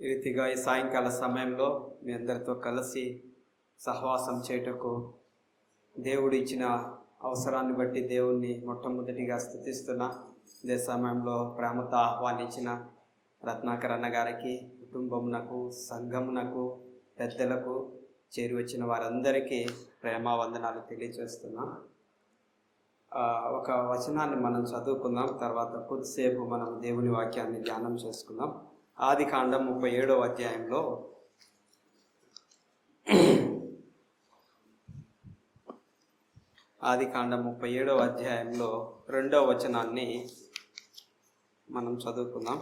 రీతిగా ఈ సాయంకాల సమయంలో మీ అందరితో కలిసి సహవాసం చేయుటకు దేవుడు ఇచ్చిన అవసరాన్ని బట్టి దేవుణ్ణి మొట్టమొదటిగా స్తుతిస్తున్నా. ఇదే సమయంలో ప్రేమతో ఆహ్వానించిన రత్నాకర్ అన్న గారికి, కుటుంబమునకు, సంఘమునకు, పెద్దలకు, చేరి వచ్చిన వారందరికీ ప్రేమ వందనాలు తెలియజేస్తున్నా. ఒక వచనాన్ని మనం చదువుకుందాం, తర్వాత కొద్దిసేపు మనం దేవుని వాక్యాన్ని ధ్యానం చేసుకుందాం. ఆదికాండం 37వ అధ్యాయంలో ఆదికాండం 37వ అధ్యాయంలో 2వ వచనాన్ని మనం చదువుకుందాం.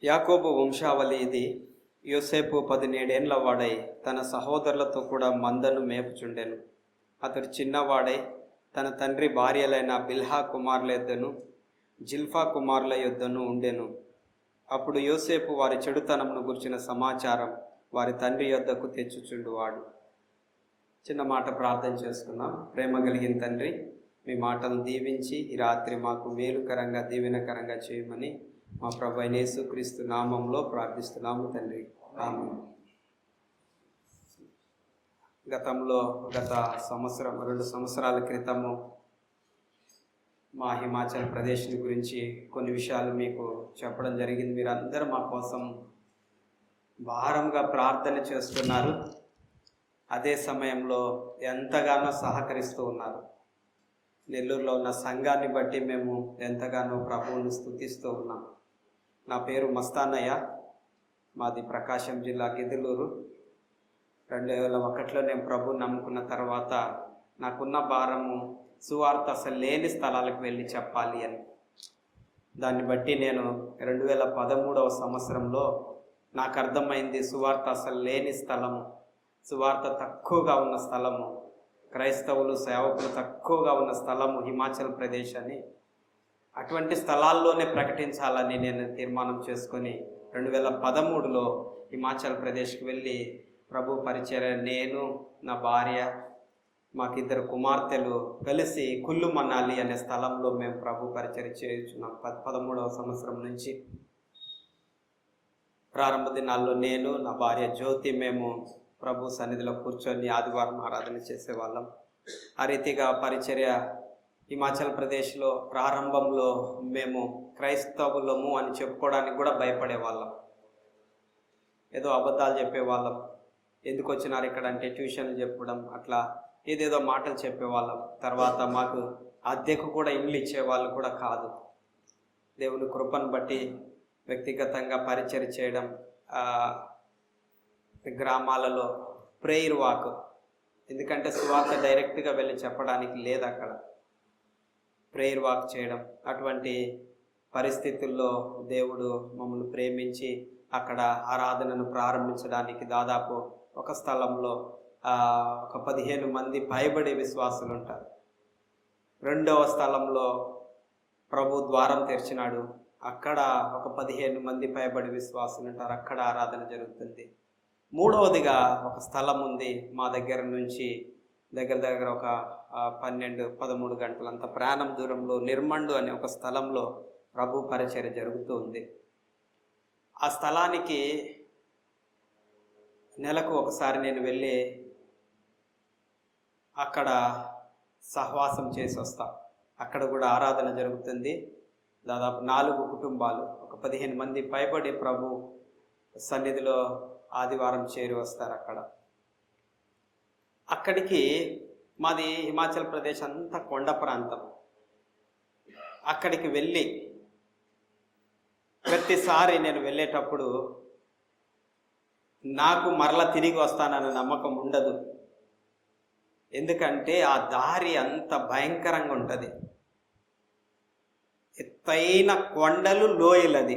యాకోబు వంశావళి ఇది. యోసేపు 17 ఏండ్ల వాడై తన సహోదరులతో కూడా మందను మేపుచుండెను. అతడు చిన్నవాడై తన తండ్రి భార్యలైన బిల్హా కుమారుల యొద్దను జిల్ఫా కుమారుల యొద్దను ఉండెను. అప్పుడు యోసేపు వారి చెడుతనమును గురించిన సమాచారం వారి తండ్రి యొద్దకు తెచ్చుచుండువాడు. చిన్న మాట ప్రార్థన చేసుకుందాం. ప్రేమ కలిగిన తండ్రి, మీ మాటలను దీవించి ఈ రాత్రి మాకు మేలుకరంగా దీవెనకరంగా చేయమని మా ప్రభువైన యేసుక్రీస్తు నామంలో ప్రార్థిస్తున్నాము తండ్రి, ఆమేన్. గతంలో గత 2 సంవత్సరాల క్రితము మా హిమాచల్ ప్రదేశ్ని గురించి కొన్ని విషయాలు మీకు చెప్పడం జరిగింది. మీరందరూ మా కోసం భారంగా ప్రార్థన చేస్తున్నారు. అదే సమయంలో ఎంతగానో సహకరిస్తూ ఉన్నారు. నెల్లూరులో ఉన్న సంఘాన్ని బట్టి మేము ఎంతగానో ప్రభువుని స్తుతిస్తూ ఉన్నాం. నా పేరు మస్తానయ్య, మాది ప్రకాశం జిల్లా గిద్దలూరు. 2001లో నేను ప్రభువుని నమ్ముకున్న తర్వాత నాకున్న భారము సువార్త అసలు లేని స్థలాలకు వెళ్ళి చెప్పాలి అని. దాన్ని బట్టి నేను 2013వ సంవత్సరంలో నాకు అర్థమైంది, సువార్త అసలు లేని స్థలము, సువార్త తక్కువగా ఉన్న స్థలము, క్రైస్తవులు సేవకులు తక్కువగా ఉన్న స్థలము హిమాచల్ ప్రదేశ్ అని. అటువంటి స్థలాల్లోనే ప్రకటించాలని నేను తీర్మానం చేసుకొని 2013లో హిమాచల్ ప్రదేశ్కి వెళ్ళి ప్రభు పరిచర్య, నేను, నా భార్య, మాకిద్దరు కుమార్తెలు కలిసి కుల్లు మనాలి అనే స్థలంలో మేము ప్రభు పరిచర్య చేయుచున్నాం. 13వ సంవత్సరం నుంచి ప్రారంభ దినాల్లో నేను, నా భార్య జ్యోతి మేము ప్రభు సన్నిధిలో కూర్చొని ఆదివారం ఆరాధన చేసేవాళ్ళం. ఆ రీతిగా పరిచర్య హిమాచల్ ప్రదేశ్లో ప్రారంభంలో మేము క్రైస్తవులము అని చెప్పుకోవడానికి కూడా భయపడేవాళ్ళం. ఏదో అబద్ధాలు చెప్పేవాళ్ళం. ఎందుకు వచ్చినారు ఇక్కడ అంటే ట్యూషన్లు చెప్పడం, అట్లా ఏదేదో మాటలు చెప్పేవాళ్ళం. తర్వాత మాకు అద్దెకు కూడా ఇల్లు ఇచ్చేవాళ్ళు కూడా కాదు. దేవుని కృపను బట్టి వ్యక్తిగతంగా పరిచర్య చేయడం, గ్రామాలలో ప్రేయర్ వాక్, ఎందుకంటే సువార్త డైరెక్ట్గా వెళ్ళి చెప్పడానికి లేదు అక్కడ, ప్రేయర్ వాక్ చేయడం. అటువంటి పరిస్థితుల్లో దేవుడు మమ్మల్ని ప్రేమించి అక్కడ ఆరాధనను ప్రారంభించడానికి దాదాపు ఒక స్థలంలో ఒక 15 మంది పైబడి విశ్వాసులు ఉంటారు. 2వ స్థలంలో ప్రభు ద్వారం తెరిచినాడు, అక్కడ ఒక 15 మంది పైబడి విశ్వాసులు ఉంటారు, అక్కడ ఆరాధన జరుగుతుంది. 3వదిగా ఒక స్థలం ఉంది మా దగ్గర నుంచి దగ్గర ఒక 12-13 గంటలంత ప్రయాణం దూరంలో నిర్మండు అనే ఒక స్థలంలో ప్రభు పరిచర్య జరుగుతూ ఉంది. ఆ స్థలానికి నెలకు ఒకసారి నేను వెళ్ళి అక్కడ సహవాసం చేసి వస్తా. అక్కడ కూడా ఆరాధన జరుగుతుంది. దాదాపు 4 కుటుంబాలు, ఒక 15 మంది పైబడి ప్రభు సన్నిధిలో ఆదివారం చేరి వస్తారు. అక్కడికి మాది హిమాచల్ ప్రదేశ్ అంతా కొండ ప్రాంతం. అక్కడికి వెళ్ళి ప్రతిసారి నేను వెళ్ళేటప్పుడు నాకు మరలా తిరిగి వస్తానన్న నమ్మకం ఉండదు. ఎందుకంటే ఆ దారి అంత భయంకరంగా ఉంటుంది. ఎత్తైన కొండలు, లోయలది.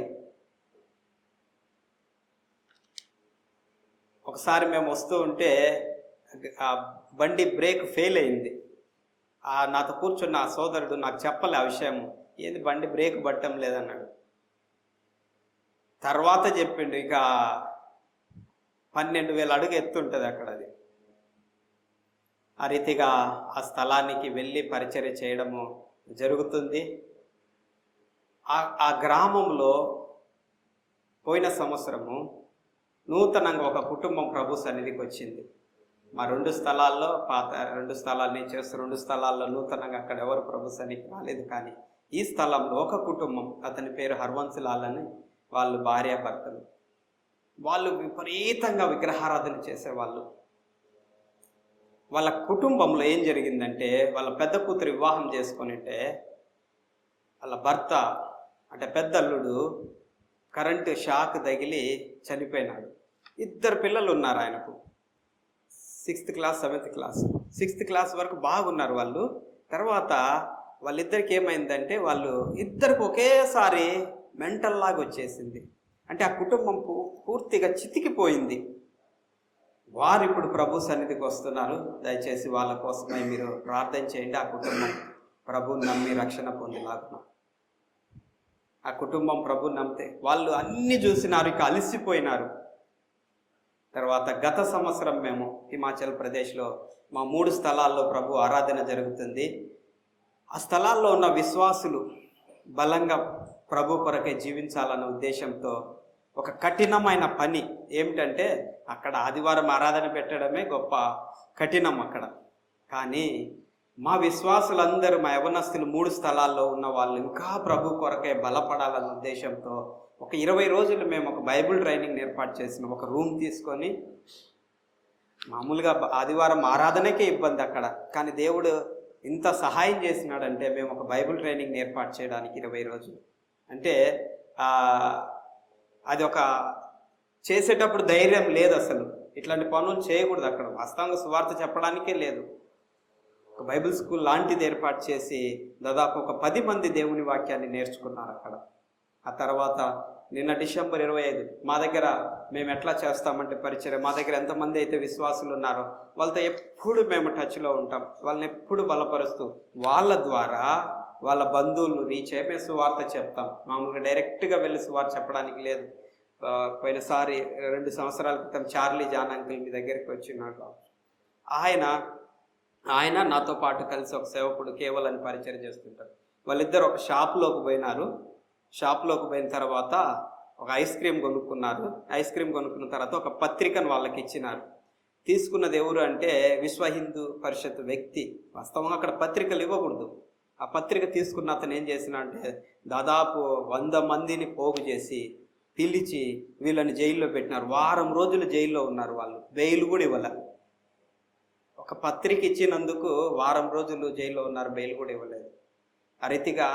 ఒకసారి మేము వస్తూ ఉంటే ఆ బండి బ్రేక్ ఫెయిల్ అయింది. నాతో కూర్చున్న ఆ సోదరుడు నాకు చెప్పలే ఆ విషయం. ఏంది బండి బ్రేక్ పట్టడం లేదన్నాడు. తర్వాత చెప్పిండు, ఇక 12,000 అడుగు ఎత్తుంటుంది అక్కడ అది. ఆ రీతిగా ఆ స్థలానికి వెళ్ళి పరిచర్య చేయడము జరుగుతుంది. ఆ గ్రామంలో పోయిన సంవత్సరము నూతనంగా ఒక కుటుంబం ప్రభు సన్నిధికి వచ్చింది. మా 2 స్థలాల్లో, పాత 2 స్థలాలు నేను చేస్తూ 2 స్థలాల్లో నూతనంగా అక్కడ ఎవరు ప్రభు సన్నిధికి రాలేదు. కానీ ఈ స్థలంలో ఒక కుటుంబం, అతని పేరు హర్వంశులాల్ అని, వాళ్ళు భార్యాభర్తలు. వాళ్ళు విపరీతంగా విగ్రహారాధన చేసేవాళ్ళు. వాళ్ళ కుటుంబంలో ఏం జరిగిందంటే, వాళ్ళ పెద్ద కూతురు వివాహం చేసుకొనింటే వాళ్ళ భర్త అంటే పెద్ద అల్లుడు కరెంటు షాక్ తగిలి చనిపోయినాడు. 2 పిల్లలు ఉన్నారు ఆయనకు. 6th class 7th class 6th class వరకు బాగున్నారు వాళ్ళు. తర్వాత వాళ్ళిద్దరికి ఏమైందంటే, వాళ్ళు ఇద్దరికి ఒకేసారి మెంటల్ లాగా వచ్చేసింది. అంటే ఆ కుటుంబం పూర్తిగా చితికిపోయింది. వారు ఇప్పుడు ప్రభు సన్నిధికి వస్తున్నారు. దయచేసి వాళ్ళ కోసమై మీరు ప్రార్థన చేయండి. ఆ కుటుంబం ప్రభుని నమ్మి రక్షణ పొందేలాగున. ఆ కుటుంబం ప్రభుని నమ్మితే వాళ్ళు అన్ని చూసినారు, ఇక అలసిపోయినారు. తర్వాత గత సంవత్సరం మేము హిమాచల్ ప్రదేశ్లో మా 3 స్థలాల్లో ప్రభు ఆరాధన జరుగుతుంది. ఆ స్థలాల్లో ఉన్న విశ్వాసులు బలంగా ప్రభు కొరకే జీవించాలన్న ఉద్దేశంతో ఒక కఠినమైన పని ఏమిటంటే, అక్కడ ఆదివారం ఆరాధన పెట్టడమే గొప్ప కఠినం అక్కడ. కానీ మా విశ్వాసులందరూ, మా యవనస్తులు 3 స్థలాల్లో ఉన్న వాళ్ళు ఇంకా ప్రభు కొరకే బలపడాలన్న ఉద్దేశంతో ఒక 20 రోజులు మేము ఒక బైబిల్ ట్రైనింగ్ ఏర్పాటు చేసినాం. ఒక రూమ్ తీసుకొని, మామూలుగా ఆదివారం ఆరాధనకే ఇబ్బంది అక్కడ, కానీ దేవుడు ఇంత సహాయం చేసినాడంటే మేము ఒక బైబిల్ ట్రైనింగ్ ఏర్పాటు చేయడానికి 20 రోజులు. అంటే అది ఒక చేసేటప్పుడు ధైర్యం లేదు, అసలు ఇట్లాంటి పనులు చేయకూడదు అక్కడ. వాస్తవంగా సువార్త చెప్పడానికే లేదు. ఒక బైబిల్ స్కూల్ లాంటిది ఏర్పాటు చేసి దాదాపు ఒక 10 మంది దేవుని వాక్యాన్ని నేర్చుకున్నారు అక్కడ. ఆ తర్వాత నిన్న డిసెంబర్ 25 మా దగ్గర మేము ఎట్లా చేస్తామంటే పరిచర్య, మా దగ్గర ఎంతమంది అయితే విశ్వాసులు ఉన్నారో వాళ్ళతో ఎప్పుడు మేము టచ్లో ఉంటాం. వాళ్ళని ఎప్పుడు బలపరుస్తూ వాళ్ళ ద్వారా వాళ్ళ బంధువులను రీచ్ అయ్యి మేము సువార్త చెప్తాం. మామూలుగా డైరెక్ట్గా వెళ్ళి సువార్త చెప్పడానికి లేదు. పోయినసారి 2 సంవత్సరాల క్రితం చార్లీ జాన్ అంకుల్ మీ దగ్గరికి వచ్చినాడు. ఆయన నాతో పాటు కలిసి ఒక సేవకుడు కేవలం పరిచయం చేస్తుంటారు. వాళ్ళిద్దరు ఒక షాప్లోకి పోయినారు. షాప్లోకి పోయిన తర్వాత ఒక ఐస్ క్రీమ్ కొనుక్కున్నారు. ఐస్ క్రీమ్ కొనుక్కున్న తర్వాత ఒక పత్రికను వాళ్ళకి ఇచ్చినారు. తీసుకున్నది ఎవరు అంటే విశ్వ హిందూ పరిషత్ వ్యక్తి. వాస్తవంగా అక్కడ పత్రికలు ఇవ్వకూడదు. ఆ పత్రిక తీసుకున్న అతను ఏం చేసినా అంటే, దాదాపు 100 మందిని పోగు చేసి పిలిచి వీళ్ళని జైల్లో పెట్టినారు. వారం రోజులు జైల్లో ఉన్నారు. వాళ్ళు బెయిల్ కూడా ఇవ్వలేదు. ఒక పత్రిక ఇచ్చినందుకు వారం రోజులు జైల్లో ఉన్నారు, బెయిల్ కూడా ఇవ్వలేదు. ఆ రీతిగా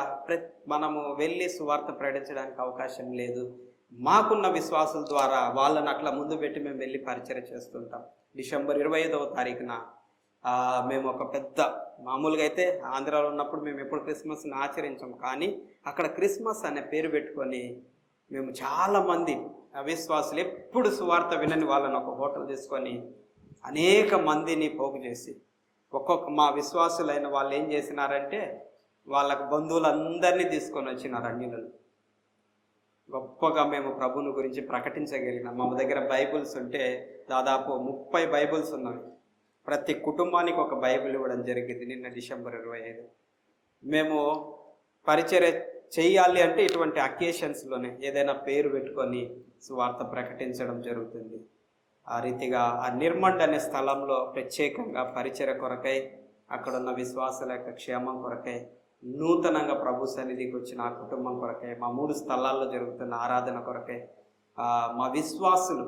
మనము వెళ్ళి సువార్త ప్రకటించడానికి అవకాశం లేదు. మాకున్న విశ్వాసుల ద్వారా వాళ్ళని అట్లా ముందు పెట్టి మేము వెళ్ళి పరిచయం చేస్తుంటాం. డిసెంబర్ 25వ తారీఖున మేము ఒక పెద్ద, మామూలుగా అయితే ఆంధ్రాలో ఉన్నప్పుడు మేము ఎప్పుడు క్రిస్మస్ని ఆచరించాం, కానీ అక్కడ క్రిస్మస్ అనే పేరు పెట్టుకొని మేము చాలామంది అవిశ్వాసులు ఎప్పుడు సువార్త వినని వాళ్ళని ఒక హోటల్ తీసుకొని అనేక మందిని పోగు చేసి మా విశ్వాసులైన వాళ్ళు ఏం చేసినారంటే, వాళ్ళకు బంధువులందరినీ తీసుకొని వచ్చినారు. అన్యులను గొప్పగా మేము ప్రభుని గురించి ప్రకటించగలిగినాం. మా దగ్గర బైబిల్స్ ఉంటే దాదాపు 30 బైబిల్స్ ఉన్నాయి. ప్రతి కుటుంబానికి ఒక బైబిల్ ఇవ్వడం జరిగింది. నిన్న డిసెంబర్ 25 మేము పరిచర్య చేయాలి అంటే ఇటువంటి అకేషన్స్లోనే ఏదైనా పేరు పెట్టుకొని సువార్త ప్రకటించడం జరుగుతుంది. ఆ రీతిగా ఆ నిర్మండ్ అనే స్థలంలో ప్రత్యేకంగా పరిచర్య కొరకై, అక్కడున్న విశ్వాసుల యొక్క క్షేమం కొరకై, నూతనంగా ప్రభు సన్నిధికి వచ్చిన ఆ కుటుంబం కొరకై, మా 3 స్థలాల్లో జరుగుతున్న ఆరాధన కొరకై, మా విశ్వాసులు,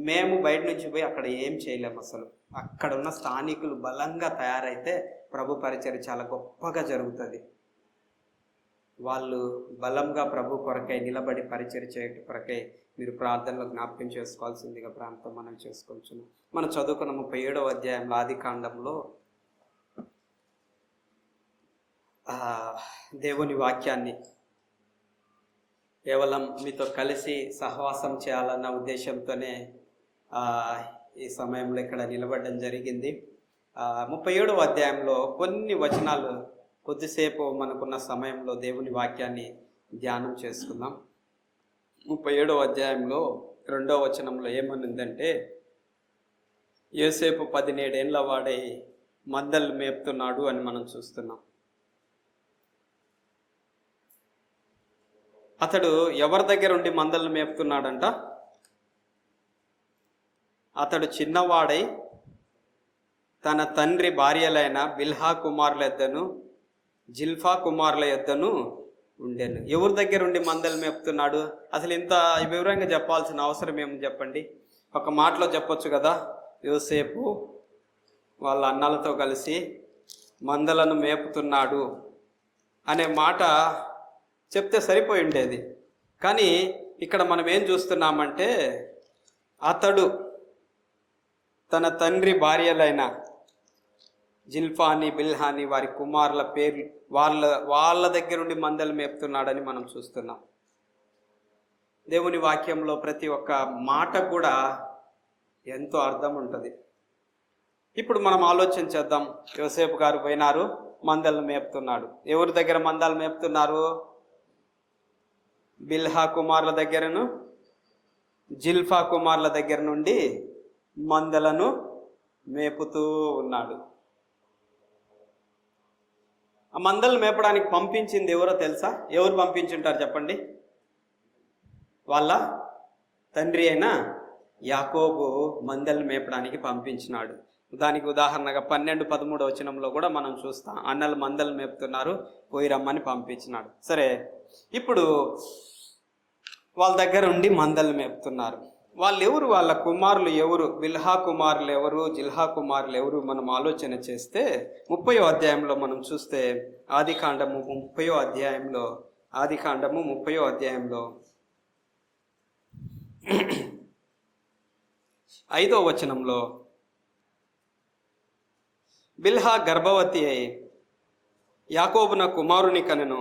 మేము బయట నుంచి పోయి అక్కడ ఏం చేయలేము. అసలు అక్కడ ఉన్న స్థానికులు బలంగా తయారైతే ప్రభు పరిచర్య చాలా గొప్పగా జరుగుతుంది. వాళ్ళు బలంగా ప్రభు కొరకై నిలబడి పరిచర్య చేయడం కొరకై మీరు ప్రార్థనలో జ్ఞాపకం చేసుకోవాల్సిందిగా ప్రాంతం మనం చేసుకోవచ్చు. మనం చదువుకున్న 37వ అధ్యాయంలో ఆదికాండంలో దేవుని వాక్యాన్ని కేవలం మీతో కలిసి సహవాసం చేయాలన్న ఉద్దేశంతోనే ఈ సమయంలో ఇక్కడ నిలబడడం జరిగింది. 37వ అధ్యాయంలో కొన్ని వచనాలు కొద్దిసేపు మనకున్న సమయంలో దేవుని వాక్యాన్ని ధ్యానం చేసుకుందాం. 37వ అధ్యాయంలో 2వ వచనంలో ఏమనుందంటే, యోసేపు 17 ఏళ్ల వాడై మందలు మేపుతున్నాడు అని మనం చూస్తున్నాం. అతడు ఎవరి దగ్గర ఉండి మందలను మేపుతున్నాడంట? అతడు చిన్నవాడై తన తండ్రి భార్యలైన బిల్హా కుమారుల యొద్దను జిల్ఫా కుమారుల యొద్దను ఉండెను. ఎవరి దగ్గర ఉండి మందలు మేపుతున్నాడు? అసలు ఇంత వివరంగా చెప్పాల్సిన అవసరం ఏముంది చెప్పండి? ఒక మాటలో చెప్పొచ్చు కదా, యోసేపు వాళ్ళ అన్నలతో కలిసి మందలను మేపుతున్నాడు అనే మాట చెప్తే సరిపోయి ఉండేది. కానీ ఇక్కడ మనం ఏం చూస్తున్నామంటే, అతడు తన తండ్రి భార్యలైన జిల్ఫాని బిల్హాని వారి కుమారుల పేర్లు వాళ్ళ దగ్గర ఉండి మందలు మేపుతున్నాడని మనం చూస్తున్నాం. దేవుని వాక్యంలో ప్రతి ఒక్క మాట కూడా ఎంతో అర్థం ఉంటుంది. ఇప్పుడు మనం ఆలోచన చేద్దాం. యోసేపు గారు పోయినారు, మందలను మేపుతున్నాడు. ఎవరి దగ్గర మందలు మేపుతున్నారు? బిల్హా కుమారుల దగ్గరను జిల్ఫా కుమారుల దగ్గర నుండి మందలను మేపుతూ ఉన్నాడు. ఆ మందలు మేపడానికి పంపించింది ఎవరో తెలుసా? ఎవరు పంపించుంటారు చెప్పండి? వాళ్ళ తండ్రి అయిన యాకోబు మందలు మేపడానికి పంపించినాడు. దానికి ఉదాహరణగా 12-13 వచనంలో కూడా మనం చూస్తాం. అన్నలు మందలు మేపుతున్నారు, పోయి రమ్మని పంపించినాడు. సరే, ఇప్పుడు వాళ్ళ దగ్గర ఉండి మందలు మేపుతున్నారు. వాళ్ళు ఎవరు? వాళ్ళ కుమారులు ఎవరు? బిల్హా కుమారులు ఎవరు? జిల్హా కుమారులు ఎవరు? మనం ఆలోచన చేస్తే 30వ అధ్యాయంలో మనం చూస్తే ఆదికాండము 30వ అధ్యాయంలో 5వ వచనంలో బిల్హా గర్భవతి అయి యాకోబున కుమారుని కనెను.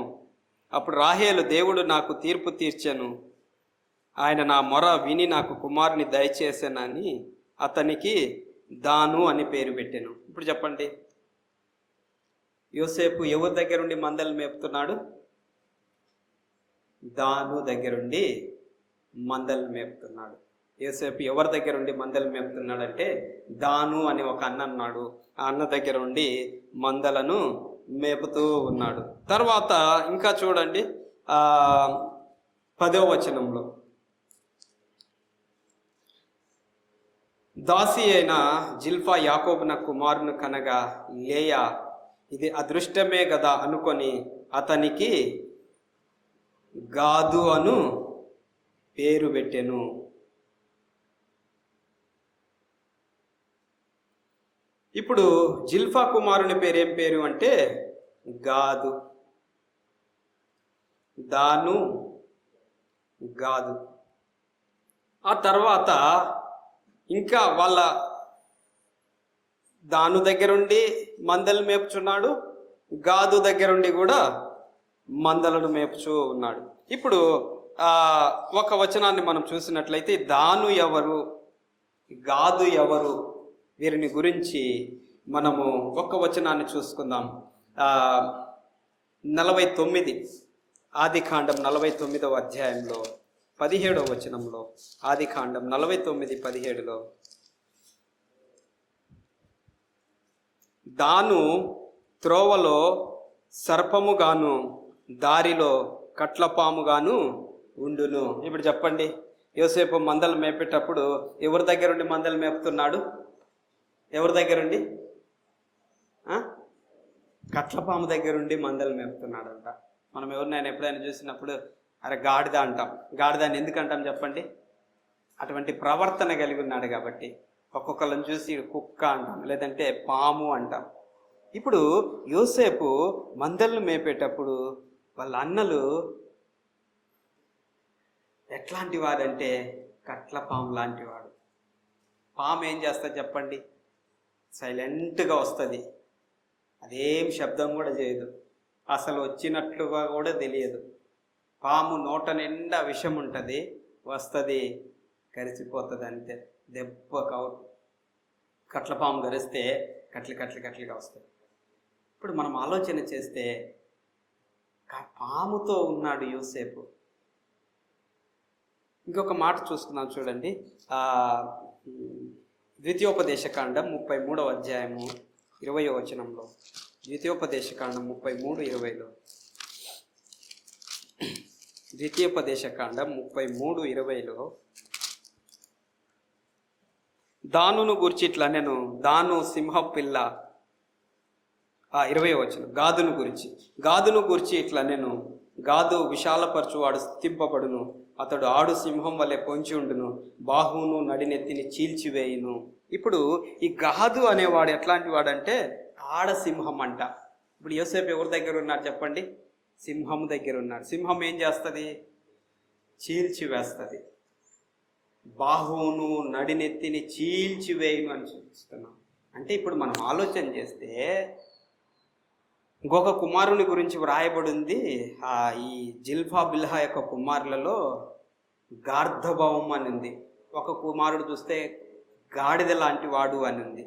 అప్పుడు రాహేలు, దేవుడు నాకు తీర్పు తీర్చెను, ఆయన నా మొర విని నాకు కుమారుని దయచేసానని అతనికి దాను అని పేరు పెట్టాను. ఇప్పుడు చెప్పండి, యోసేపు ఎవరి దగ్గరుండి మందలు మేపుతున్నాడు? దాను దగ్గరుండి మందలు మేపుతున్నాడు. యోసేపు ఎవరి దగ్గరుండి మందలు మేపుతున్నాడంటే, దాను అని ఒక అన్న అన్నాడు. ఆ అన్న దగ్గర ఉండి మందలను మేపుతూ ఉన్నాడు. తర్వాత ఇంకా చూడండి, 10వ వచనంలో దాసి అయిన జిల్ఫా యాకోబున కుమారుని కనగా లేయా ఇది అదృష్టమే కదా అనుకొని అతనికి గాదు అను పేరు పెట్టెను. ఇప్పుడు జిల్ఫా కుమారుని పేరు ఏం పేరు అంటే గాదు. దాను, గాదు. ఆ తర్వాత ఇంకా వాళ్ళ దాను దగ్గరుండి మందలు మేపుచున్నాడు, గాదు దగ్గరుండి కూడా మందలను మేపుచూ ఉన్నాడు. ఇప్పుడు ఒక వచనాన్ని మనం చూసినట్లయితే దాను ఎవరు, గాదు ఎవరు, వీరిని గురించి మనము ఒక వచనాన్ని చూసుకుందాం. 49 ఆదికాండం 49వ అధ్యాయంలో 17వ వచనంలో, ఆదికాండం 49:17లో దాను త్రోవలో సర్పముగాను దారిలో కట్లపాముగాను ఉండును. ఇప్పుడు చెప్పండి, యోసేపు మందలు మేపేటప్పుడు ఎవరి దగ్గరుండి మందలు మేపుతున్నాడు? ఎవరి దగ్గరుండి? కట్లపాము దగ్గరుండి మందలు మేపుతున్నాడంట. మనం ఎవరినైనా ఎప్పుడైనా చూసినప్పుడు అరే గాడిద అంటాం. గాడిదాన్ని ఎందుకు అంటాం చెప్పండి? అటువంటి ప్రవర్తన కలిగి ఉన్నాడు కాబట్టి. ఒక్కొక్కళ్ళని చూసి కుక్క అంటాం, లేదంటే పాము అంటాం. ఇప్పుడు యోసేపు మందలను మేపేటప్పుడు వాళ్ళ అన్నలు ఎట్లాంటి వాడంటే కట్లపాము లాంటి వాడు. పాము ఏం చేస్తుంది చెప్పండి? సైలెంట్గా వస్తుంది, అదేం శబ్దం కూడా చేయదు, అసలు వచ్చినట్లుగా కూడా తెలియదు. పాము నోట నిండా విషం ఉంటుంది, వస్తుంది, కరిచిపోతుంది, అంతే, దెబ్బ కౌట్. కట్లపాము గరిస్తే కట్లిగా వస్తుంది. ఇప్పుడు మనం ఆలోచన చేస్తే పాముతో ఉన్నాడు యోసేపు. ఇంకొక మాట చూస్తున్నాం చూడండి, ద్వితీయోపదేశకాండం 33వ అధ్యాయము 20వ వచనంలో, ద్వితీయోపదేశకాండం 33:20లో ద్వితీయోపదేశకాండం 33:20లో దానును గూర్చి ఇట్లా నేను దాను సింహ పిల్ల 20వ వచనం గాదును గురించి ఇట్లా నేను గాదు విశాలపరచువాడు స్థింపబడును, అతడు ఆడు సింహం వలె పొంచి ఉండును, బాహువును నడినెత్తిని చీల్చివేయును. ఇప్పుడు ఈ గాదు అనేవాడు ఎట్లాంటి వాడంటే ఆడసింహం అంట. ఇప్పుడు యోసేపు ఎవరి దగ్గర ఉన్నాడు చెప్పండి? సింహం దగ్గర ఉన్నాడు. సింహం ఏం చేస్తుంది? చీల్చివేస్తుంది. బాహువును నడినెత్తిని చీల్చివేయును అని చూస్తున్నాం. అంటే ఇప్పుడు మనం ఆలోచన చేస్తే ఇంకొక కుమారుని గురించి వ్రాయబడి ఉంది. ఈ జిల్ఫా బిల్హా యొక్క కుమారులలో గార్ధభవం అని ఉంది. ఒక కుమారుడు చూస్తే గాడిద లాంటి వాడు అని ఉంది.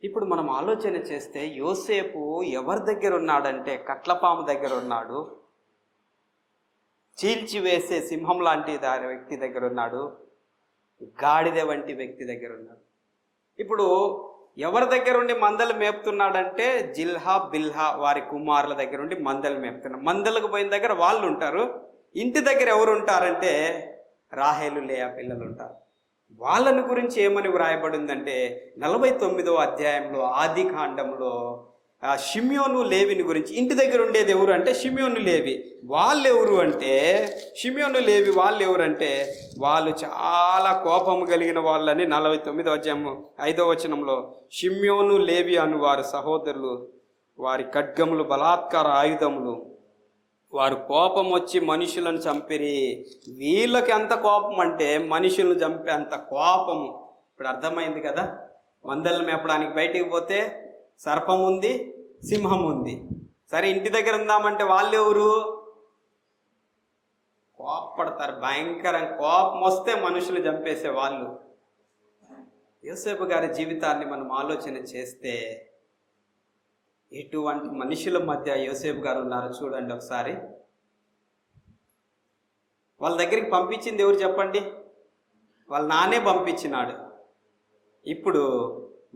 ఇప్పుడు మనం ఆలోచన చేస్తే యోసేపు ఎవరి దగ్గర ఉన్నాడంటే కట్లపాము దగ్గర ఉన్నాడు, చీల్చివేసే సింహం లాంటి వ్యక్తి దగ్గర ఉన్నాడు, గాడిద వంటి వ్యక్తి దగ్గర ఉన్నాడు. ఇప్పుడు ఎవరి దగ్గర ఉండి మందలు మేపుతున్నాడంటే జిల్హా బిల్హా వారి కుమారుల దగ్గర ఉండి మందలు మేపుతున్నాడు. మందలకు పోయిన దగ్గర వాళ్ళు ఉంటారు. ఇంటి దగ్గర ఎవరు ఉంటారంటే రాహేలు లేయా పిల్లలు ఉంటారు. వాళ్ళని గురించి ఏమని వ్రాయబడిందంటే 49వ అధ్యాయంలో ఆది కాండంలో షిమ్యోను లేవిని గురించి. ఇంటి దగ్గర ఉండేది ఎవరు అంటే షిమ్యోను లేవి. వాళ్ళు ఎవరు అంటే షిమ్యోను లేవి వాళ్ళు ఎవరంటే వాళ్ళు చాలా కోపము కలిగిన వాళ్ళని 49వ అధ్యాయం 5వ వచనంలో షిమ్యోను లేవి అను వారి సహోదరులు, వారి ఖడ్గములు బలాత్కార ఆయుధములు, వారు కోపం వచ్చి మనుషులను చంపిరి. వీళ్ళకి ఎంత కోపం అంటే మనుషులను చంపే అంత కోపము. ఇప్పుడు అర్థమైంది కదా? మందలను మేపడానికి బయటికి పోతే సర్పం ఉంది, సింహం ఉంది. సరే ఇంటి దగ్గర ఉందామంటే వాళ్ళు ఎవరు? కోపడతారు, భయంకరంగా కోపం వస్తే మనుషులు చంపేసే వాళ్ళు. యోసేపు గారి జీవితాన్ని మనం ఆలోచన చేస్తే ఎటువంటి మనుషుల మధ్య యోసేపు గారు ఉన్నారు చూడండి ఒకసారి. వాళ్ళ దగ్గరికి పంపించింది ఎవరు చెప్పండి? వాళ్ళ నాన్నే పంపించినాడు. ఇప్పుడు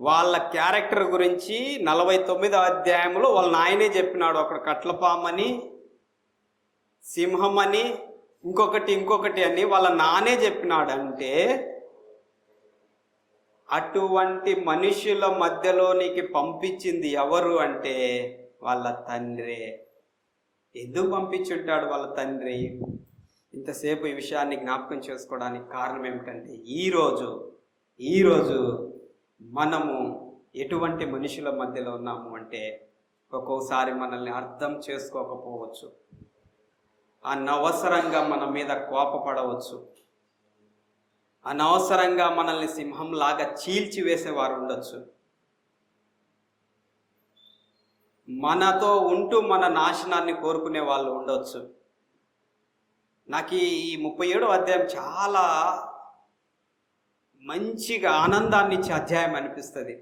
వాళ్ళ క్యారెక్టర్ గురించి 49వ అధ్యాయంలో వాళ్ళ నాయనే చెప్పినాడు. అక్కడ కట్లపామని, సింహం అని, ఇంకొకటి అని వాళ్ళ నానే చెప్పినాడు. అంటే అటువంటి మనుషుల మధ్యలోనికి పంపించింది ఎవరు అంటే వాళ్ళ తండ్రే. ఎందుకు పంపించుంటాడు వాళ్ళ తండ్రి? ఇంతసేపు ఈ విషయాన్ని జ్ఞాపకం చేసుకోవడానికి కారణం ఏమిటంటే ఈరోజు మనము ఎటువంటి మనుషుల మధ్యలో ఉన్నాము అంటే ఒక్కోసారి మనల్ని అర్థం చేసుకోకపోవచ్చు, అనవసరంగా మన మీద కోపపడవచ్చు, అనవసరంగా మనల్ని సింహంలాగా చీల్చివేసేవారు ఉండొచ్చు, మనతో ఉంటూ మన నాశనాన్ని కోరుకునే వాళ్ళు ఉండొచ్చు. నాకు ఈ 37వ అధ్యాయం చాలా మంచిగా ఆనందాన్ని ఇచ్చే అధ్యాయం అనిపిస్తుంది.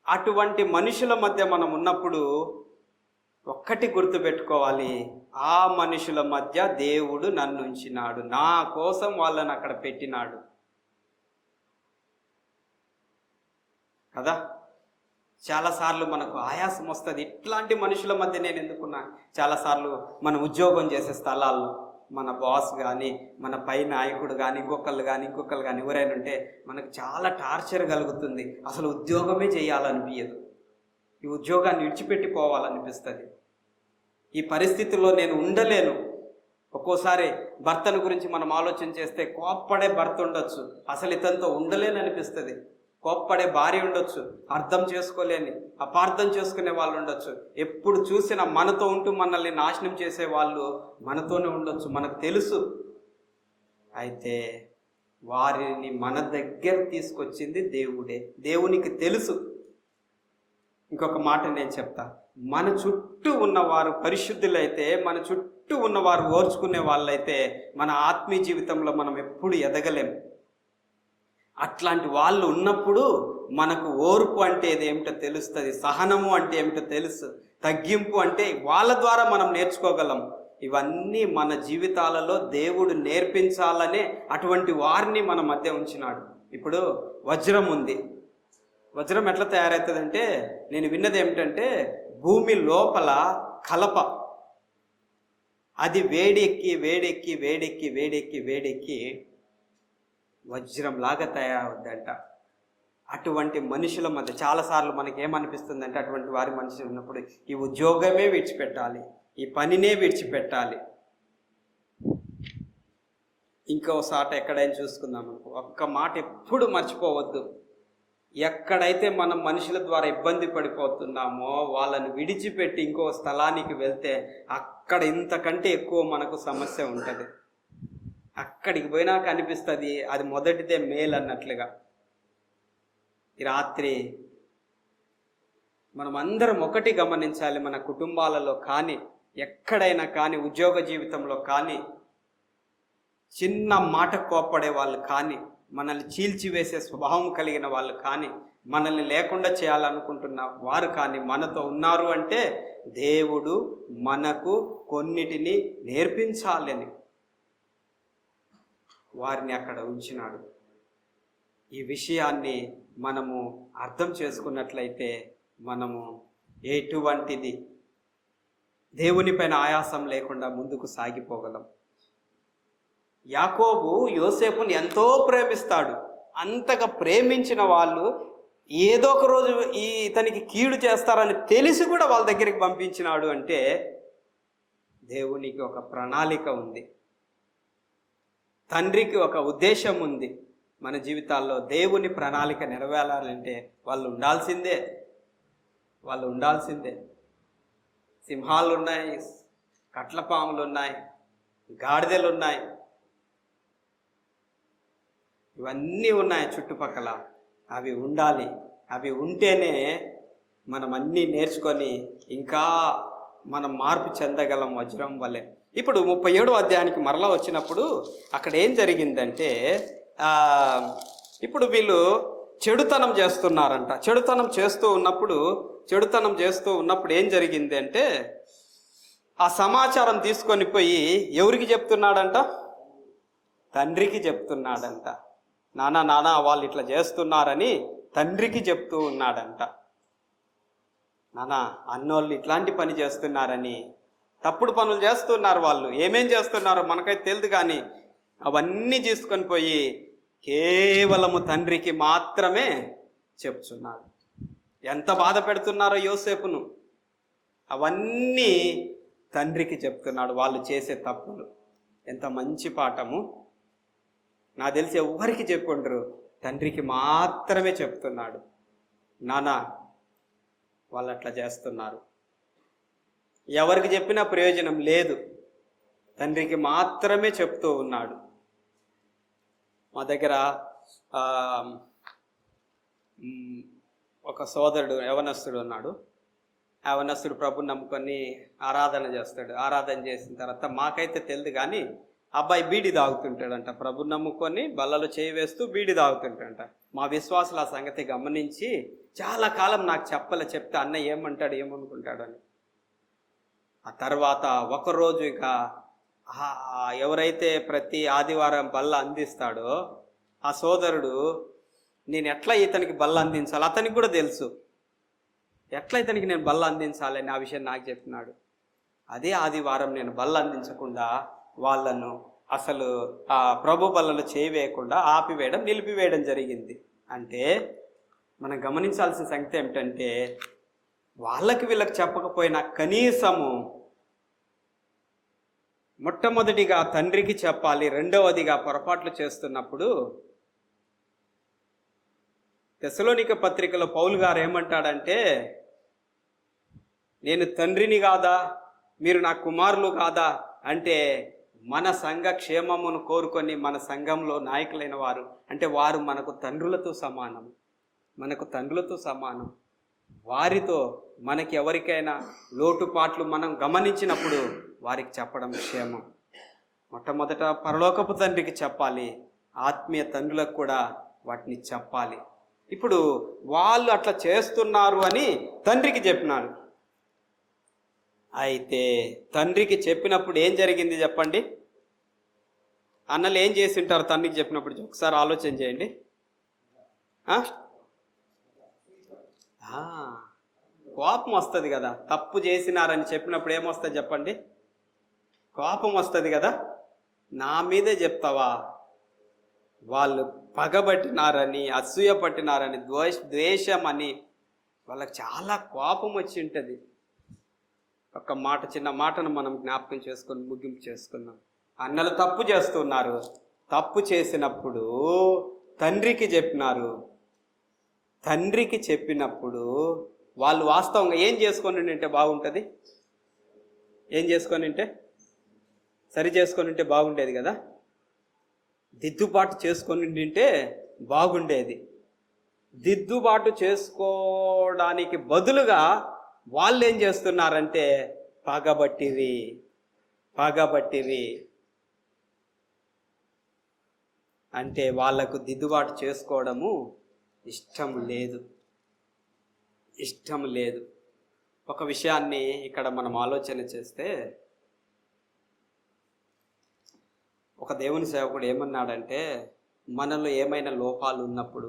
అటువంటి మనుషుల మధ్య మనం ఉన్నప్పుడు ఒక్కటి గుర్తుపెట్టుకోవాలి, ఆ మనుషుల మధ్య దేవుడు నన్ను ఉంచినాడు, నా కోసం వాళ్ళని అక్కడ పెట్టినాడు కదా. చాలాసార్లు మనకు ఆయాసం వస్తుంది, ఇట్లాంటి మనుషుల మధ్య నేను ఎందుకున్నా. చాలాసార్లు మన ఉద్యోగం చేసే స్థలాల్లో మన బాస్ కానీ, మన పై నాయకుడు కానీ, ఇంకొకళ్ళు కానీ ఎవరైనా ఉంటే మనకు చాలా టార్చర్ కలుగుతుంది. అసలు ఉద్యోగమే చేయాలనిపించదు, ఈ ఉద్యోగాన్ని విడిచిపెట్టి పోవాలనిపిస్తుంది. ఈ పరిస్థితుల్లో నేను ఉండలేను. ఒక్కోసారి భర్తను గురించి మనం ఆలోచన చేస్తే కోప్పడే భర్త ఉండొచ్చు, అసలు ఇతనితో ఉండలేని అనిపిస్తుంది. కోప్పడే భార్య ఉండొచ్చు, అర్థం చేసుకోలేని, అపార్థం చేసుకునే వాళ్ళు ఉండొచ్చు. ఎప్పుడు చూసినా మనతో ఉంటూ మనల్ని నాశనం చేసే వాళ్ళు మనతోనే ఉండొచ్చు, మనకు తెలుసు. అయితే వారిని మన దగ్గర తీసుకొచ్చింది దేవుడే, దేవునికి తెలుసు. ఇంకొక మాట నేను చెప్తా, మన చుట్టూ ఉన్నవారు పరిశుద్ధులైతే, మన చుట్టూ ఉన్నవారు ఓర్చుకునే వాళ్ళైతే మన ఆత్మీయ జీవితంలో మనం ఎప్పుడు ఎదగలేం. అట్లాంటి వాళ్ళు ఉన్నప్పుడు మనకు ఓర్పు అంటే ఏమిటో తెలుస్తుంది, సహనము అంటే ఏమిటో తెలుసు, తగ్గింపు అంటే వాళ్ళ ద్వారా మనం నేర్చుకోగలం. ఇవన్నీ మన జీవితాలలో దేవుడు నేర్పించాలనే అటువంటి వారిని మన మధ్య ఉంచినాడు. ఇప్పుడు వజ్రం ఉంది, వజ్రం ఎట్లా తయారవుతుందంటే నేను విన్నది ఏమిటంటే భూమి లోపల కలప, అది వేడెక్కి వేడెక్కి వేడెక్కి వేడెక్కి వేడెక్కి వజ్రంలాగా తయారవుద్దంట. అటువంటి మనుషుల మధ్య చాలాసార్లు మనకి ఏమనిపిస్తుందంటే, అటువంటి వారి మనుషులు ఉన్నప్పుడు ఈ ఉద్యోగమే విడిచిపెట్టాలి, ఈ పనినే విడిచిపెట్టాలి. ఇంకోసాట ఎక్కడైనా చూసుకుందాం అనుకో, ఒక్క మాట ఎప్పుడు మర్చిపోవద్దు. ఎక్కడైతే మనం మనుషుల ద్వారా ఇబ్బంది పడిపోతున్నామో వాళ్ళని విడిచిపెట్టి ఇంకో స్థలానికి వెళ్తే అక్కడ ఇంతకంటే ఎక్కువ మనకు సమస్య ఉంటుంది. అక్కడికి పోయినాక అనిపిస్తుంది అది మొదటిదే మేలు అన్నట్లుగా. ఈ రాత్రి మనం అందరం ఒకటి గమనించాలి. మన కుటుంబాలలో కానీ, ఎక్కడైనా కానీ, ఉద్యోగ జీవితంలో కానీ, చిన్న మాట కోప్పడే వాళ్ళు కానీ, మనల్ని చీల్చివేసే స్వభావం కలిగిన వాళ్ళు కానీ, మనల్ని లేకుండా చేయాలనుకుంటున్న వారు కానీ మనతో ఉన్నారు అంటే దేవుడు మనకు కొన్నిటిని నేర్పించాలని వారిని అక్కడ ఉంచినాడు. ఈ విషయాన్ని మనము అర్థం చేసుకున్నట్లయితే మనము ఎటువంటిది దేవునిపైన ఆయాసం లేకుండా ముందుకు సాగిపోగలం. యాకోబు యోసేపుని ఎంతో ప్రేమిస్తాడు. అంతగా ప్రేమించిన వాళ్ళు ఏదో ఒక రోజు ఇతనికి కీడు చేస్తారని తెలిసి కూడా వాళ్ళ దగ్గరికి పంపించినాడు అంటే దేవునికి ఒక ప్రణాళిక ఉంది, తండ్రికి ఒక ఉద్దేశం ఉంది. మన జీవితాల్లో దేవుని ప్రణాళిక నెరవేరాలంటే వాళ్ళు ఉండాల్సిందే. సింహాలు ఉన్నాయి, కట్లపాములు ఉన్నాయి, గాడిదలు ఉన్నాయి, ఇవన్నీ ఉన్నాయి చుట్టుపక్కల. అవి ఉండాలి. అవి ఉంటేనే మనం అన్నీ నేర్చుకొని ఇంకా మనం మార్పు చెందగలం వజ్రం వలె. ఇప్పుడు 37వ అధ్యాయానికి మరలా వచ్చినప్పుడు అక్కడ ఏం జరిగిందంటే, ఇప్పుడు వీళ్ళు చెడుతనం చేస్తున్నారంట. చెడుతనం చేస్తూ ఉన్నప్పుడు ఏం జరిగింది అంటే, ఆ సమాచారం తీసుకొని పోయి ఎవరికి చెప్తున్నాడంట? తండ్రికి చెప్తున్నాడంట. నానా వాళ్ళు ఇట్లా చేస్తున్నారని తండ్రికి చెప్తూ ఉన్నాడంట. నానా అన్నోళ్ళు ఇట్లాంటి పని చేస్తున్నారని, తప్పుడు పనులు చేస్తున్నారు. వాళ్ళు ఏమేం చేస్తున్నారో మనకైతే తెలియదు, కానీ అవన్నీ తీసుకొని పోయి కేవలము తండ్రికి మాత్రమే చెప్తున్నాడు. ఎంత బాధ పెడుతున్నారో యోసేపును, అవన్నీ తండ్రికి చెప్తున్నాడు. వాళ్ళు చేసే తప్పులు ఎంత మంచి పాఠము. నాకు తెలిసి ఎవరికి చెప్పుండరు, తండ్రికి మాత్రమే చెప్తున్నాడు. నానా వాళ్ళు అట్లా చేస్తున్నారు, ఎవరికి చెప్పినా ప్రయోజనం లేదు, తండ్రికి మాత్రమే చెప్తూ ఉన్నాడు. మా దగ్గర ఒక సోదరుడు యవనస్తుడు ఉన్నాడు. యవనస్తుడు ప్రభుని నమ్ముకొని ఆరాధన చేస్తాడు. ఆరాధన చేసిన తర్వాత మాకైతే తెలియదు, కానీ అబ్బాయి బీడి తాగుతుంటాడంట. ప్రభుని నమ్ముకొని బల్లలో చేయి వేస్తూ బీడి తాగుతుంటాడంట. మా విశ్వాసులు ఆ సంగతి గమనించి చాలా కాలం నాకు చెప్తే అన్న ఏమంటాడు ఏమనుకుంటాడని. ఆ తర్వాత ఒకరోజు ఇక ఎవరైతే ప్రతి ఆదివారం బల్ల అందిస్తాడో ఆ సోదరుడు, నేను ఎట్లా ఇతనికి బల్ల అందించాలి, అతనికి కూడా తెలుసు ఎట్లా ఇతనికి నేను బల్ల అందించాలని ఆ విషయం నాకు చెప్తున్నాడు. అదే ఆదివారం నేను బల్ల అందించకుండా వాళ్ళను అసలు ఆ ప్రభు బల్లలో చేయవేయకుండా ఆపివేయడం, నిలిపివేయడం జరిగింది. అంటే మనం గమనించాల్సిన సంగతి ఏమిటంటే, వీళ్ళకి చెప్పకపోయినా కనీసము మొట్టమొదటిగా తండ్రికి చెప్పాలి. రెండవదిగా పొరపాట్లు చేస్తున్నప్పుడు తెస్సలోనిక పత్రికలో పౌలు గారు ఏమంటాడంటే, నేను తండ్రిని కాదా, మీరు నా కుమారులు కాదా అంటే, మన సంఘ క్షేమమును కోరుకొని మన సంఘంలో నాయకులైన వారు అంటే వారు మనకు తండ్రులతో సమానం. వారితో మనకి ఎవరికైనా లోటుపాట్లు మనం గమనించినప్పుడు వారికి చెప్పడం క్షేమం. మొట్టమొదట పరలోకపు తండ్రికి చెప్పాలి, ఆత్మీయ తండ్రులకు కూడా వాటిని చెప్పాలి. ఇప్పుడు వాళ్ళు అట్లా చేస్తున్నారు అని తండ్రికి చెప్పినాడు. అయితే తండ్రికి చెప్పినప్పుడు ఏం జరిగింది చెప్పండి? అన్నలు ఏం చేసి ఉంటారు తండ్రికి చెప్పినప్పుడు? ఒకసారి ఆలోచన చేయండి. కోపం వస్తుంది కదా. తప్పు చేసినారని చెప్పినప్పుడు ఏమొస్తుంది చెప్పండి? కోపం వస్తుంది కదా. నా మీదే చెప్తావా? వాళ్ళు పగబట్టినారని, అసూయ పట్టినారని, ద్వేషం అని వాళ్ళకి చాలా కోపం వచ్చి ఉంటుంది. ఒక మాట, చిన్న మాటను మనం జ్ఞాపకం చేసుకొని ముగింపు చేసుకున్నాం. అన్నలు తప్పు చేస్తున్నారు. తప్పు చేసినప్పుడు తండ్రికి చెప్పినారు. తండ్రికి చెప్పినప్పుడు వాళ్ళు వాస్తవంగా ఏం చేసుకొని ఉంటే బాగుంటుంది? ఏం చేసుకొని ఉంటే, సరి చేసుకొని ఉంటే బాగుండేది కదా. దిద్దుబాటు చేసుకొని ఉంటే బాగుండేది. దిద్దుబాటు చేసుకోవడానికి బదులుగా వాళ్ళు ఏం చేస్తున్నారంటే పగబట్టిరి. అంటే వాళ్లకు దిద్దుబాటు చేసుకోవడము ఇష్టం లేదు. ఒక విషయాన్ని ఇక్కడ మనం ఆలోచన చేస్తే, ఒక దేవుని సేవకుడు ఏమన్నాడంటే, మనలో ఏమైనా లోపాలు ఉన్నప్పుడు,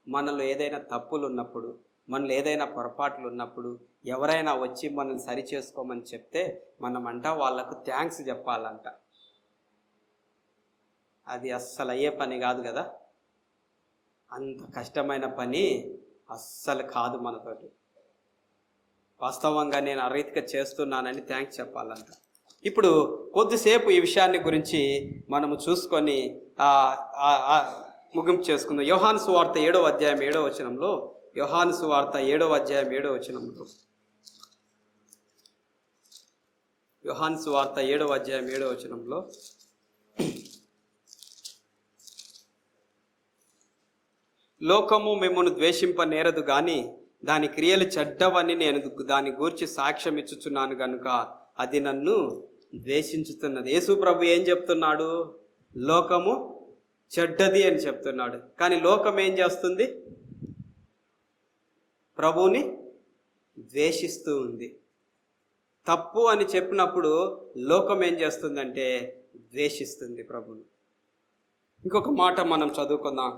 మనలో ఏదైనా తప్పులు ఉన్నప్పుడు, మనలో ఏదైనా పొరపాట్లు ఉన్నప్పుడు ఎవరైనా వచ్చి మనల్ని సరి చేసుకోమని చెప్తే మనమంట వాళ్ళకు థ్యాంక్స్ చెప్పాలంట. అది అస్సలు అయ్యే పని కాదు కదా. అంత కష్టమైన పని అస్సలు కాదు మనతోటి. వాస్తవంగా నేను ఆ రీతిగా చేస్తున్నానని థ్యాంక్స్ చెప్పాలంట. ఇప్పుడు కొద్దిసేపు ఈ విషయాన్ని గురించి మనము చూసుకొని ముగింపు చేసుకుందాం. యోహాను సువార్త 7వ అధ్యాయం 7వ వచనంలో, యోహాను సువార్త 7వ అధ్యాయం 7వ వచనంలో, యోహాను సువార్త 7వ అధ్యాయం 7వ వచనంలో, లోకము మిమ్మును ద్వేషింప నేరదు గాని దాని క్రియలు చెడ్డవని నేను దాని గూర్చి సాక్ష్యం ఇచ్చుచున్నాను గనుక అది నన్ను ద్వేషించుతున్నది. యేసు ప్రభు ఏం చెప్తున్నాడు? లోకము చెడ్డది అని చెప్తున్నాడు. కానీ లోకం ఏం చేస్తుంది? ప్రభువుని ద్వేషిస్తూ ఉంది. తప్పు అని చెప్పినప్పుడు లోకం ఏం చేస్తుందంటే ద్వేషిస్తుంది ప్రభువుని. ఇంకొక మాట మనం చదువుకుందాం.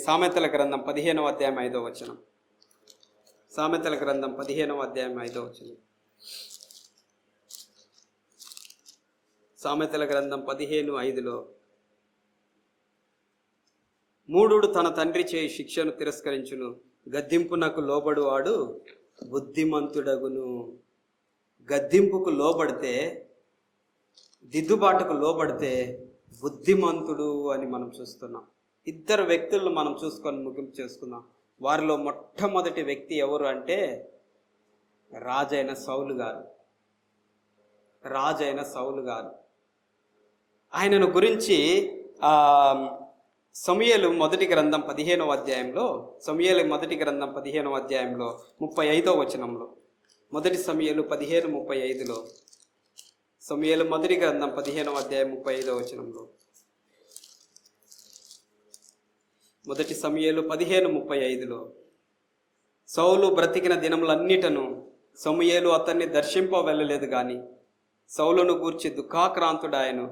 సామెతల గ్రంథం 15వ అధ్యాయం 5వ వచనం. సామెతల గ్రంథం 15వ అధ్యాయం 5వ వచనం. సామెతల గ్రంథం 15:5లో, మూఢుడు తన తండ్రి చేయి శిక్షను తిరస్కరించును, గద్దింపునకు లోబడు వాడు బుద్ధిమంతుడగును. గద్దింపుకు లోబడితే, దిద్దుబాటుకు లోబడితే బుద్ధిమంతుడు అని మనం చూస్తున్నాం. ఇద్దరు వ్యక్తులను మనం చూసుకొని ముగింపు చేసుకుందాం. వారిలో మొట్టమొదటి వ్యక్తి ఎవరు అంటే రాజైన సౌలు గారు. ఆయనను గురించి సమూయేలు మొదటి గ్రంథం 15వ అధ్యాయంలో, సమూయేలు మొదటి గ్రంథం 15వ అధ్యాయంలో 35వ వచనంలో, మొదటి సమూయేలు 15:35లో, సమూయేలు మొదటి గ్రంథం 15వ అధ్యాయం 35వ వచనంలో, మొదటి సమూయేలు 15:35లో, సౌలు బ్రతికిన దినములన్నిటను సమూయేలు అతన్ని దర్శింప వెళ్ళలేదు గాని సౌలును గూర్చి దుఃఖాక్రాంతుడాయను,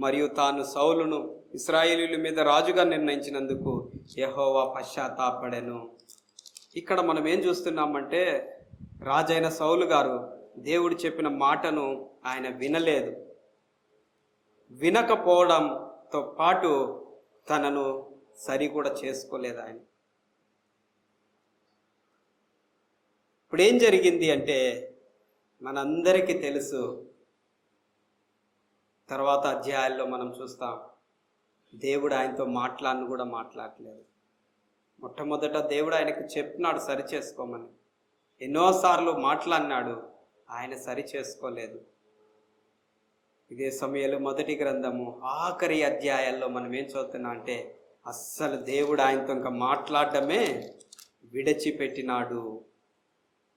మరియు తాను సౌలును ఇశ్రాయేలీయుల మీద రాజుగా నిర్ణయించినందుకు యెహోవా పశ్చాత్తాపడెను. ఇక్కడ మనం ఏం చూస్తున్నామంటే, రాజైన సౌలు గారు దేవుడు చెప్పిన మాటను ఆయన వినలేదు. వినకపోవడంతో పాటు తనను సరి కూడా చేసుకోలేదు ఆయన. ఇప్పుడు ఏం జరిగింది అంటే మనందరికీ తెలుసు. తర్వాత అధ్యాయాల్లో మనం చూస్తాం, దేవుడు ఆయనతో మాట్లాడలేదు. మొట్టమొదట దేవుడు ఆయనకు చెప్పినాడు సరి చేసుకోమని. ఎన్నోసార్లు మాట్లాడినాడు, ఆయన సరి చేసుకోలేదు. ఇదే సమూయేలు మొదటి గ్రంథము ఆఖరి అధ్యాయాల్లో మనం ఏం చదువుతున్నాం అంటే, అస్సలు దేవుడు ఆయనతో ఇంకా మాట్లాడడమే విడిచిపెట్టినాడు.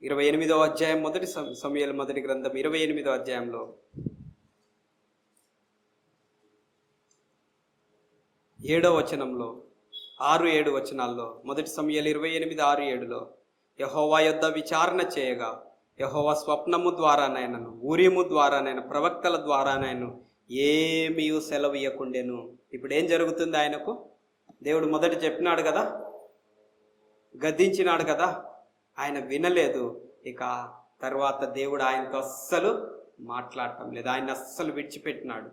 28వ అధ్యాయం మొదటి సమూయేలు మొదటి గ్రంథం 28వ అధ్యాయంలో 7వ వచనంలో, 6-7 వచనాల్లో, మొదటి సమూయేలు 28:6-7లో, యెహోవా యొద్ద విచారణ చేయగా యెహోవా స్వప్నము ద్వారానైనను ఊరీము ద్వారానైనా ప్రవక్తల ద్వారానైనా ఏమీ సెలవు ఇయ్యకుండెను. ఇప్పుడు ఏం జరుగుతుంది? ఆయనకు దేవుడు మొదట చెప్పినాడు కదా, గద్దించినాడు కదా, ఆయన వినలేదు. ఇక తర్వాత దేవుడు ఆయనతో అస్సలు మాట్లాడటం లేదు, ఆయన అస్సలు విడిచిపెట్టినాడు.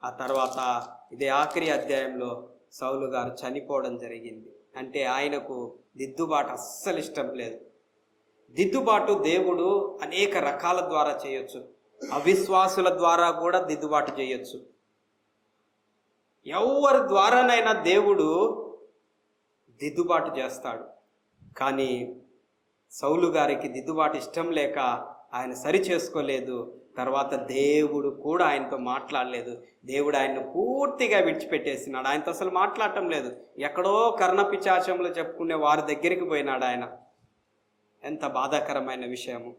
ఆ తర్వాత ఇదే ఆఖరి అధ్యాయంలో సౌలు గారు చనిపోవడం జరిగింది. అంటే ఆయనకు దిద్దుబాటు అస్సలు ఇష్టం లేదు. దిద్దుబాటు దేవుడు అనేక రకాల ద్వారా చేయొచ్చు, అవిశ్వాసుల ద్వారా కూడా దిద్దుబాటు చేయొచ్చు. ఎవరి ద్వారానైనా దేవుడు దిద్దుబాటు చేస్తాడు. కానీ సౌలు గారికి దిద్దుబాటు ఇష్టం లేక ఆయన సరి చేసుకోలేదు. తర్వాత దేవుడు కూడా ఆయనతో మాట్లాడలేదు. దేవుడు ఆయన్ను పూర్తిగా విడిచిపెట్టేసినాడు. ఆయనతో అసలు మాట్లాడటం లేదు. ఎక్కడో కర్ణపిశాచంలో చెప్పుకునే వారి దగ్గరికి పోయినాడు ఆయన. ఎంత బాధాకరమైన విషయము.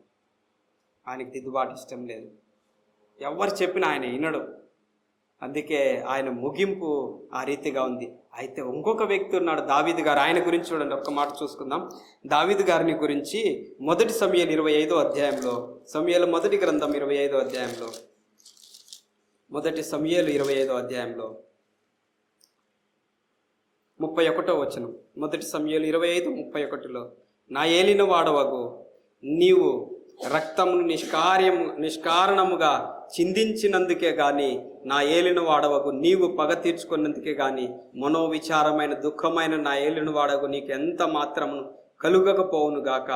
ఆయనకి దిద్దుబాటు ఇష్టం లేదు. ఎవరు చెప్పినా ఆయన వినడు. అందుకే ఆయన ముగింపు ఆ రీతిగా ఉంది. అయితే ఇంకొక వ్యక్తి ఉన్నాడు, దావీదు గారు. ఆయన గురించి చూడండి, ఒక్క మాట చూసుకుందాం. దావీదు గారిని గురించి మొదటి సమూయేలు 25వ అధ్యాయంలో, సమూయేలు మొదటి గ్రంథం 25వ అధ్యాయంలో, మొదటి సమూయేలు 25వ అధ్యాయంలో 31వ వచనం. మొదటి సమూయేలు 25:31లో, నా ఏలిన వాడవగు నీవు రక్తమును నిష్కారణముగా చిందించినందుకే గాని, నా ఏలిన వాడవగు నీవు పగ తీర్చుకున్నందుకే గాని, మనోవిచారమైన దుఃఖమైన నా ఏలిన వాడవగు నీకు ఎంత మాత్రమును కలుగకపోవును గాక.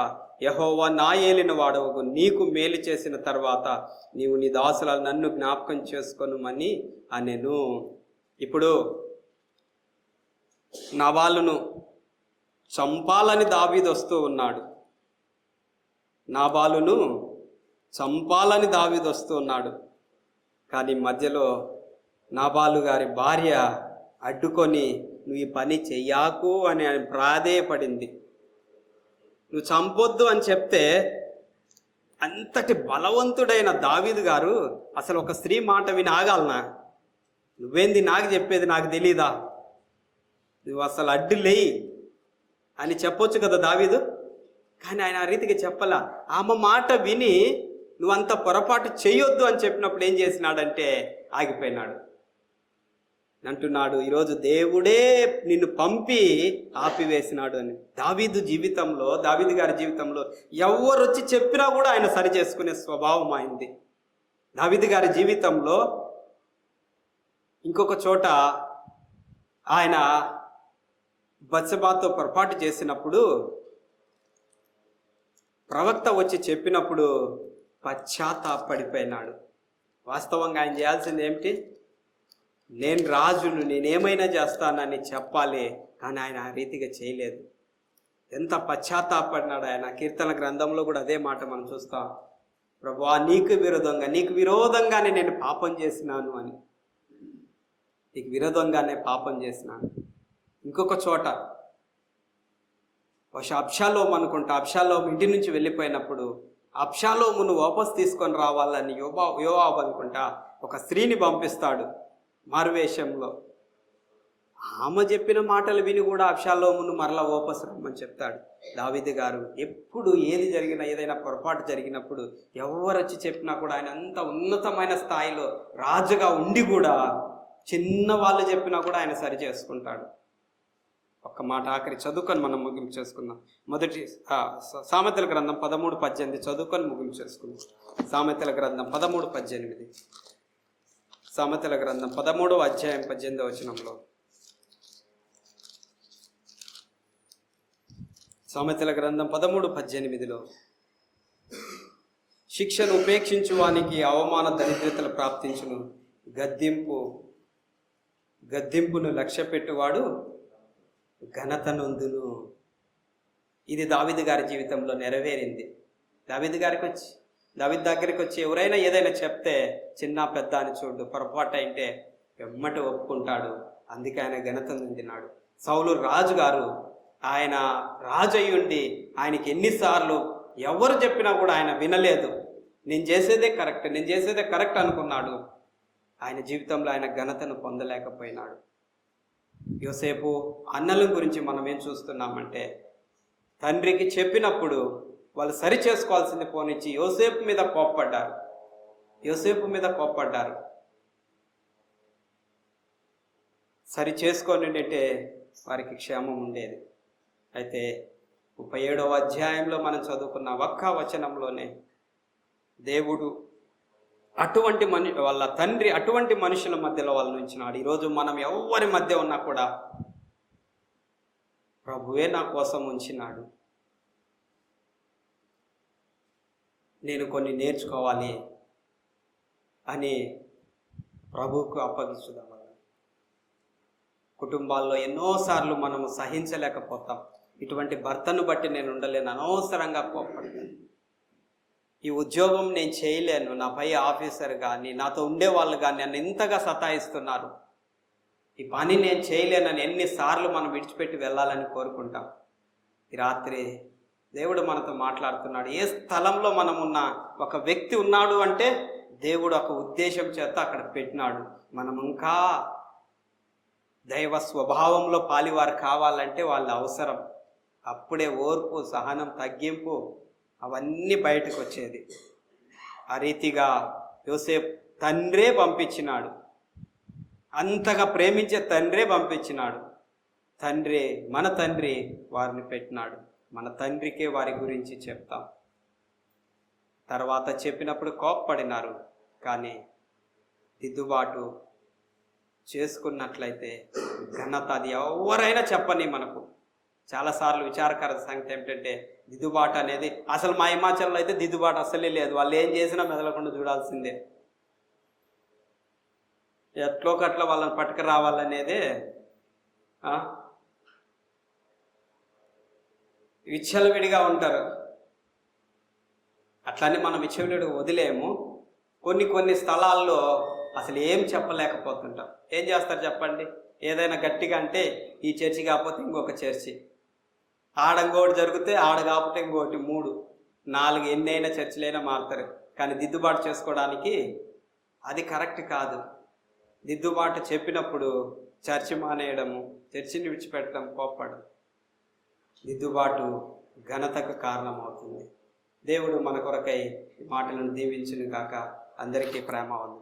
యెహోవా నా ఏలిన వాడవగు నీకు మేలు చేసిన తర్వాత నీవు నీ దాసుల నన్ను జ్ఞాపకం చేసుకొనుమని అనెను. ఇప్పుడు నాబాలును చంపాలని దావీదు వస్తూ ఉన్నాడు. నాబాలును చంపాలని దావీదు వస్తూ ఉన్నాడు. కానీ మధ్యలో నాబాలు గారి భార్య అడ్డుకొని, నువ్వు ఈ పని చెయ్యాకు అని ఆయన ప్రాధేయపడింది. నువ్వు చంపొద్దు అని చెప్తే, అంతటి బలవంతుడైన దావీదు గారు అసలు ఒక స్త్రీ మాట విని ఆగాలనా? నువ్వేంది నాకు చెప్పేది, నాకు తెలీదా? నువ్వు అసలు అడ్డు లేయి అని చెప్పొచ్చు కదా దావీదు. కానీ ఆయన ఆ రీతికి చెప్పలా. ఆమె మాట విని నువ్వంత పొరపాటు చేయొద్దు అని చెప్పినప్పుడు ఏం చేసినాడంటే ఆగిపోయినాడు. అంటున్నాడు, ఈరోజు దేవుడే నిన్ను పంపి ఆపివేసినాడు అని. దావీదు గారి జీవితంలో ఎవరు వచ్చి చెప్పినా కూడా ఆయన సరి చేసుకునే స్వభావం అయింది. దావీదు గారి జీవితంలో ఇంకొక చోట ఆయన బత్షెబాతో పొరపాటు చేసినప్పుడు ప్రవక్త వచ్చి చెప్పినప్పుడు పశ్చాత్తాపడిపోయినాడు. వాస్తవంగా ఆయన చేయాల్సింది ఏమిటి? నేను రాజును, నేనేమైనా చేస్తానని చెప్పాలి. కానీ ఆయన ఆ రీతిగా చేయలేదు. ఎంత పశ్చాత్తాపడినాడు ఆయన. కీర్తన గ్రంథంలో కూడా అదే మాట మనం చూస్తాం. ప్రభువా, నీకు విరోధంగానే నేను పాపం చేసినాను అని. నీకు విరోధంగానే పాపం చేసినాను. ఇంకొక చోట అబ్షాలోము అనుకుంటా, అబ్షాలోము ఇంటి నుంచి వెళ్ళిపోయినప్పుడు అబ్షాలోమును వాపస్ తీసుకొని రావాలని యోవాబు అనుకుంటా ఒక స్త్రీని పంపిస్తాడు మారువేషంలో. ఆమె చెప్పిన మాటలు విని కూడా అబ్షాలోమును మరలా వాపస్ రమ్మని చెప్తాడు. దావీదు గారు ఎప్పుడు ఏది జరిగినా, ఏదైనా పొరపాటు జరిగినప్పుడు ఎవరు వచ్చి చెప్పినా కూడా ఆయన అంత ఉన్నతమైన స్థాయిలో రాజుగా ఉండి కూడా చిన్న వాళ్ళు చెప్పినా కూడా ఆయన సరి చేసుకుంటాడు. ఒక్క మాట ఆఖరి చదువుకొని మనం ముగింపు చేసుకుందాం. మొదటి సామెతల గ్రంథం 13:18 చదువుకొని ముగింపు చేసుకుందాం. సామెతల గ్రంథం 13:18, సామెతల గ్రంథం 13వ అధ్యాయం 18వ వచనంలో, సామెతల గ్రంథం 13:18లో, శిక్షను ఉపేక్షించు వానికి అవమాన దరిద్రతలు ప్రాప్తించును, గద్దింపును లక్ష్య పెట్టువాడు ఘనతనొందును. ఇది దావీదు గారి జీవితంలో నెరవేరింది. దావీదు దగ్గరికి వచ్చి ఎవరైనా ఏదైనా చెప్తే చిన్న పెద్ద అని చూడు, పొరపాటు అయితే వెమ్మటి ఒప్పుకుంటాడు. అందుకే ఆయన ఘనత నొందినాడు. సౌలు రాజు గారు, ఆయన రాజు అయ్యుండి ఆయనకి ఎన్నిసార్లు ఎవరు చెప్పినా కూడా ఆయన వినలేదు. నేను చేసేదే కరెక్ట్ అనుకున్నాడు. ఆయన జీవితంలో ఆయన ఘనతను పొందలేకపోయినాడు. యోసేపు అన్నల గురించి మనం ఏం చూస్తున్నామంటే, తండ్రికి చెప్పినప్పుడు వాళ్ళు సరి చేసుకోవాల్సింది పోనిచ్చి యోసేపు మీద కోప్పడ్డారు. సరి చేసుకొని అంటే వారికి క్షేమం ఉండేది. అయితే 37వ అధ్యాయంలో మనం చదువుకున్న ఒక్క వచనంలోనే దేవుడు అటువంటి వాళ్ళ తండ్రి అటువంటి మనుషుల మధ్యలో వాళ్ళని ఉంచినాడు. ఈరోజు మనం ఎవరి మధ్య ఉన్నా కూడా ప్రభువే నా కోసం ఉంచినాడు, నేను కొన్ని నేర్చుకోవాలి అని ప్రభువుకు అప్పగించుదాం. కుటుంబాల్లో ఎన్నోసార్లు మనము సహించలేకపోతాం. ఇటువంటి భర్తను బట్టి నేను ఉండలేను, అనవసరంగా కోపడతాను. ఈ ఉద్యోగం నేను చేయలేను, నా పై ఆఫీసర్ కానీ నాతో ఉండేవాళ్ళు కానీ నన్ను ఇంతగా సతాయిస్తున్నారు, ఈ పని నేను చేయలేనని ఎన్నిసార్లు మనం విడిచిపెట్టి వెళ్ళాలని కోరుకుంటాం. ఈ రాత్రి దేవుడు మనతో మాట్లాడుతున్నాడు. ఏ స్థలంలో మనం ఉన్నా, ఒక వ్యక్తి ఉన్నాడు అంటే దేవుడు ఒక ఉద్దేశం చేత అక్కడ పెట్టినాడు. మనం ఇంకా దైవ స్వభావంలో పాలివారు కావాలంటే వాళ్ళ అవసరం. అప్పుడే ఓర్పు, సహనం, తగ్గింపు అవన్నీ బయటకు వచ్చేది. ఆ రీతిగా యోసేపు తండ్రే పంపించినాడు, అంతగా ప్రేమించే తండ్రే పంపించినాడు. మన తండ్రి వారిని పెట్టినాడు. మన తండ్రికే వారి గురించి చెప్తాం. తర్వాత చెప్పినప్పుడు కోప్పడినారు, కానీ దిద్దుబాటు చేసుకున్నట్లయితే ఘనత అది ఎవరైనా చెప్పని. మనకు చాలాసార్లు విచారకర సంగతి ఏమిటంటే దిద్దుబాటు అనేది అసలు మా హిమాచల్లో అయితే దిద్దుబాటు అసలే లేదు. వాళ్ళు ఏం చేసినా మెదలకుండా చూడాల్సిందే. ఎట్లోకట్లా వాళ్ళని పట్టుకు రావాలనేదే విచ్చలవిడిగా ఉంటారు. అట్లని మనం విచ్చలవిడిగా వదిలేము. కొన్ని స్థలాల్లో అసలు ఏం చెప్పలేకపోతుంటాం. ఏం చేస్తారు చెప్పండి? ఏదైనా గట్టిగా అంటే ఈ చర్చి కాకపోతే ఇంకొక చర్చి, ఆడంగోటి జరిగితే ఆడ కాకపోతే ఇంకోటి, 3, 4 ఎన్నైనా చర్చిలైనా మారుతారు. కానీ దిద్దుబాటు చేసుకోవడానికి అది కరెక్ట్ కాదు. దిద్దుబాటు చెప్పినప్పుడు చర్చి మానేయడము, చర్చిని విడిచిపెట్టడం, కోప్పడం, దిద్దుబాటు ఘనతకు కారణమవుతుంది. దేవుడు మన కొరకై మాటలను దీవించును గాక. అందరికీ ప్రేమ వందనాలు.